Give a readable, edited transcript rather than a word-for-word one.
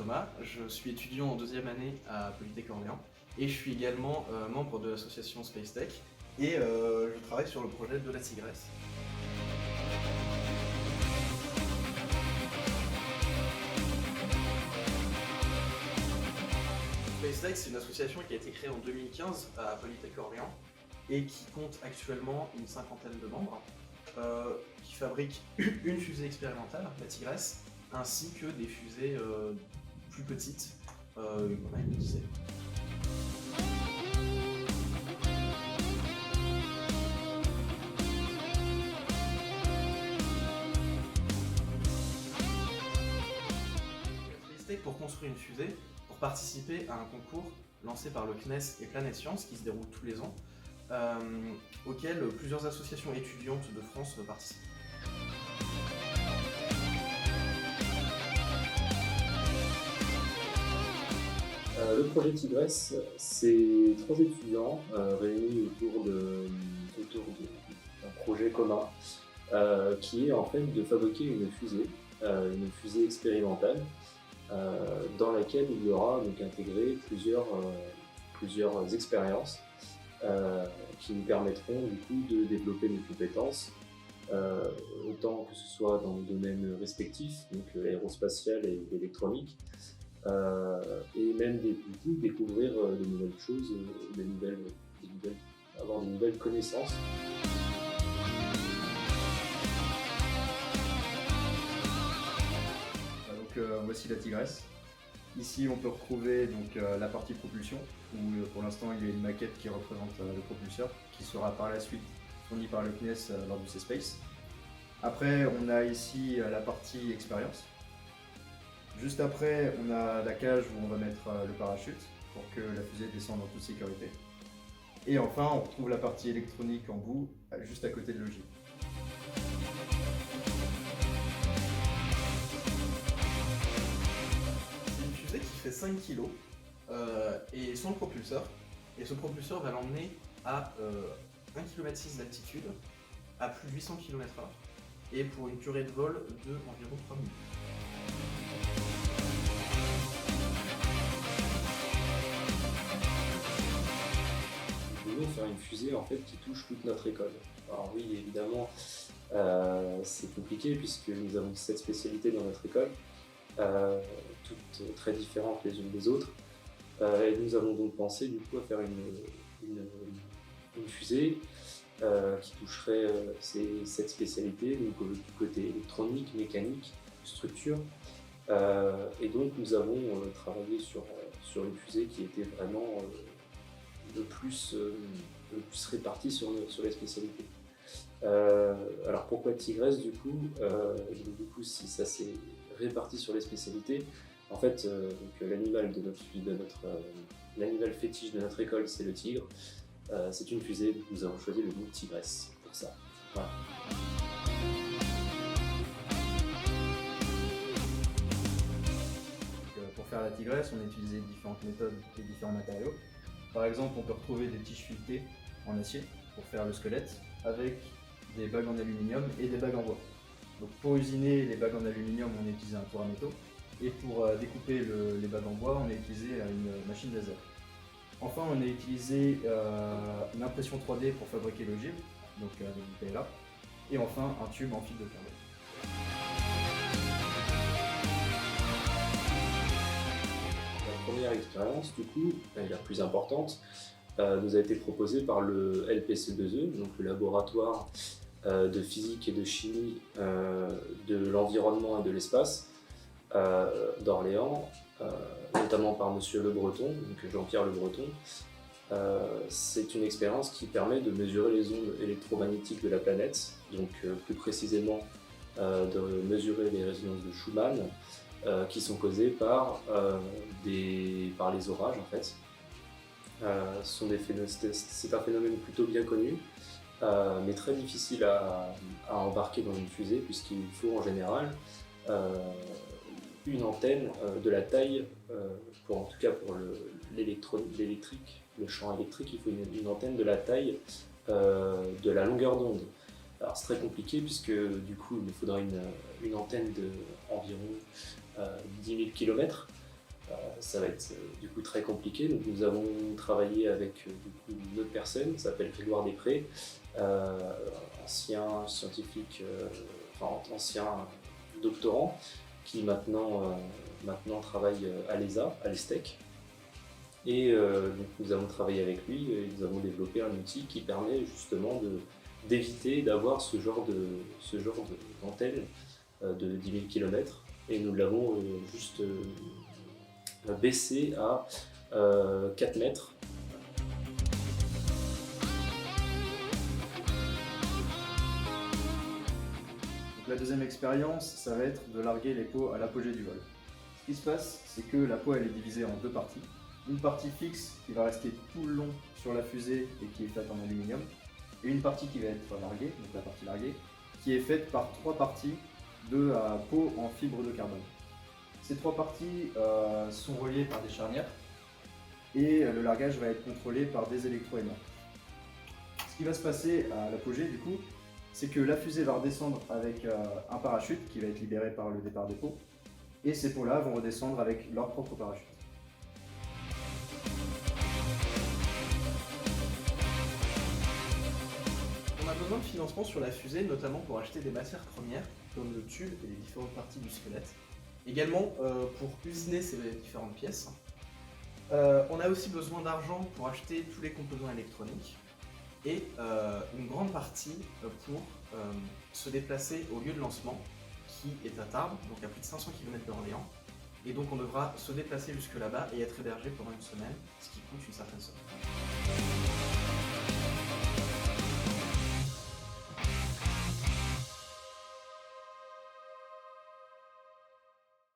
Thomas, je suis étudiant en deuxième année à Polytech Orléans et je suis également membre de l'association Space Tech et je travaille sur le projet de la Tigresse. Space Tech, c'est une association qui a été créée en 2015 à Polytech Orléans et qui compte actuellement une cinquantaine de membres qui fabriquent une fusée expérimentale, la Tigresse, ainsi que des fusées plus petites, il y en a une dizaine. SpaceTech pour construire une fusée, pour participer à un concours lancé par le CNES et Planète Science qui se déroule tous les ans, auquel plusieurs associations étudiantes de France participent. Le projet Tigresse, c'est 3 étudiants réunis autour d'un projet commun qui est en fait de fabriquer une fusée expérimentale dans laquelle il y aura donc intégré plusieurs expériences qui nous permettront du coup de développer nos compétences autant que ce soit dans nos domaines respectifs, donc aérospatial et électronique, et même du coup découvrir de nouvelles choses, avoir de nouvelles connaissances. Voici la Tigresse. Ici on peut retrouver la partie propulsion où pour l'instant il y a une maquette qui représente le propulseur qui sera par la suite fourni par le CNES lors du C-Space. Après on a ici la partie expérience. Juste après on a la cage où on va mettre le parachute pour que la fusée descende en toute sécurité. Et enfin on retrouve la partie électronique en bout juste à côté de l'ogive. Qui fait 5 kg et sans le propulseur. Et ce propulseur va l'emmener à 1,6 km d'altitude, à plus de 800 km/h et pour une durée de vol de environ 3 minutes. Nous voulons faire une fusée en fait qui touche toute notre école. Alors oui, évidemment, c'est compliqué puisque nous avons 7 spécialités dans notre école. Toutes très différentes les unes des autres. Et nous avons donc pensé du coup à faire une fusée qui toucherait ces 7 spécialités, donc du côté électronique, mécanique, structure. Et donc nous avons travaillé sur une fusée qui était vraiment le plus répartie sur les spécialités. Alors pourquoi Tigresse du coup si ça s'est réparti sur les spécialités, en fait l'animal l'animal fétiche de notre école c'est le tigre, c'est une fusée, donc nous avons choisi le mot Tigresse pour ça. Voilà. Pour faire la Tigresse, on a utilisé différentes méthodes et différents matériaux. Par exemple, on peut retrouver des tiges filetées en acier pour faire le squelette, avec des bagues en aluminium et des bagues en bois. Donc pour usiner les bagues en aluminium, on a utilisé un tour à métaux, et pour découper les bagues en bois, on a utilisé une machine laser. Enfin, on a utilisé une impression 3D pour fabriquer l'ogive, donc avec du PLA, et enfin un tube en fibre de carbone. La première expérience, du coup, la plus importante, nous a été proposée par le LPC2E, donc le laboratoire de physique et de chimie de l'environnement et de l'espace d'Orléans, notamment par monsieur Le Breton, donc Jean-Pierre Le Breton. C'est une expérience qui permet de mesurer les ondes électromagnétiques de la planète, donc plus précisément de mesurer les résonances de Schumann qui sont causées par les orages en fait. C'est un phénomène plutôt bien connu, mais très difficile à embarquer dans une fusée puisqu'il faut en général une antenne de la taille, en tout cas pour l'électrique, le champ électrique, il faut une antenne de la taille de la longueur d'onde. Alors c'est très compliqué puisque du coup il nous faudra une antenne d'environ 10 000 km Ça va être du coup très compliqué. Donc nous avons travaillé avec du coup, une autre personne qui s'appelle Grégoire Després, ancien scientifique, ancien doctorant, qui maintenant travaille à l'ESA, à l'ESTEC. Et donc nous avons travaillé avec lui et nous avons développé un outil qui permet justement d'éviter d'avoir ce genre d'antenne de 10 000 km. Et nous l'avons juste baissé à 4 mètres. Donc la deuxième expérience, ça va être de larguer les pots à l'apogée du vol. Ce qui se passe, c'est que la peau elle est divisée en deux parties. Une partie fixe qui va rester tout le long sur la fusée et qui est faite en aluminium, et une partie qui va être larguée, donc la partie larguée, qui est faite par trois parties de peau en fibre de carbone. Ces trois parties sont reliées par des charnières et le largage va être contrôlé par des électroaimants. Ce qui va se passer à l'apogée du coup, c'est que la fusée va redescendre avec un parachute qui va être libéré par le départ des pots, et ces pots-là vont redescendre avec leur propre parachute. On a besoin de financement sur la fusée, notamment pour acheter des matières premières, comme le tube et les différentes parties du squelette. Également pour usiner ces différentes pièces. On a aussi besoin d'argent pour acheter tous les composants électroniques. Et une grande partie pour se déplacer au lieu de lancement, qui est à Tarbes, donc à plus de 500 km d'Orléans. Et donc on devra se déplacer jusque là-bas et être hébergé pendant une semaine, ce qui coûte une certaine somme.